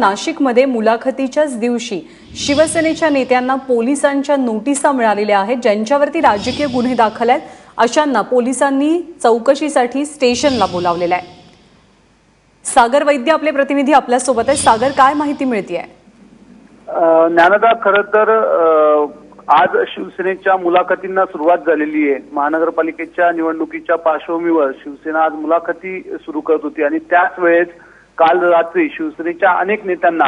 नाशिकमध्ये मुलाखतीच्याच दिवशी शिवसेनेच्या नेत्यांना पोलिसांच्या नोटिसा मिळालेल्या आहेत, ज्यांच्यावरती राजकीय गुन्हे दाखल आहेत अशांना पोलिसांनी चौकशीसाठी स्टेशनला बोलावलेलं आहे। सागर वैद्य आपले प्रतिनिधी आपल्या सोबत आहेत। सागर, काय माहिती मिळतेय? ज्ञानदा, खरं तर आज शिवसेनेच्या मुलाखतींना सुरुवात झालेली आहे। महानगरपालिकेच्या निवडणुकीच्या पार्श्वभूमीवर शिवसेना आज मुलाखती सुरू करत होती आणि त्याच वेळेस काल रात्री शिवसेनेच्या अनेक नेत्यांना,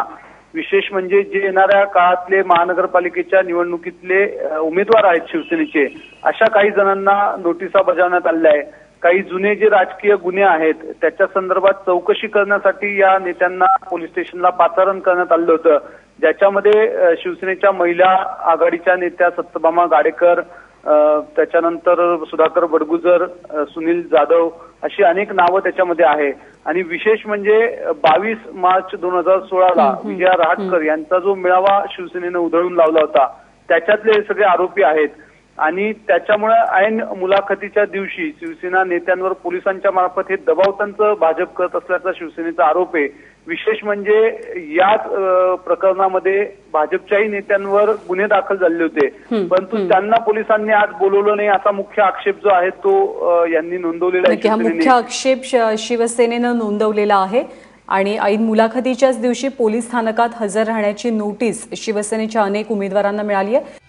विशेष म्हणजे जे येणाऱ्या काळातले महानगरपालिकेच्या निवडणुकीतले उमेदवार आहेत शिवसेनेचे, अशा काही जणांना नोटिसा बजावण्यात आल्या आहे। काही जुने जे राजकीय गुन्हे आहेत त्याच्या संदर्भात चौकशी करण्यासाठी या नेत्यांना पोलीस स्टेशनला पाचारण करण्यात आलं होतं, ज्याच्यामध्ये शिवसेनेच्या महिला आघाडीच्या नेत्या सत्यभामा गाडेकर, त्याच्यानंतर सुधाकर बडगुजर, सुनील जाधव अशी अनेक नावं त्याच्यामध्ये आहे। आणि विशेष म्हणजे 22 मार्च 2016ला विजया रहाटकर यांचा जो मेळावा शिवसेनेनं उधळून लावला होता त्याच्यातले सगळे आरोपी आहेत। आणि त्याच्यामुळे ऐन मुलाखतीच्या दिवशी शिवसेना नेत्यांवर पोलिसांच्या मार्फत हे दबावतंत्र भाजप करत असल्याचा शिवसेनेचा आरोप आहे। विशेष म्हणजे याच प्रकरणामध्ये भाजपच्याही नेत्यांवर गुन्हे दाखल झाले होते, परंतु त्यांना पोलिसांनी आज बोलवलं नाही असा मुख्य आक्षेप जो आहे तो यांनी नोंदवलेला आहे। हा मुख्य आक्षेप शिवसेनेनं नोंदवलेला आहे आणि ऐन मुलाखतीच्याच दिवशी पोलीस स्थानकात हजर राहण्याची नोटीस शिवसेनेच्या अनेक उमेदवारांना मिळाली आहे।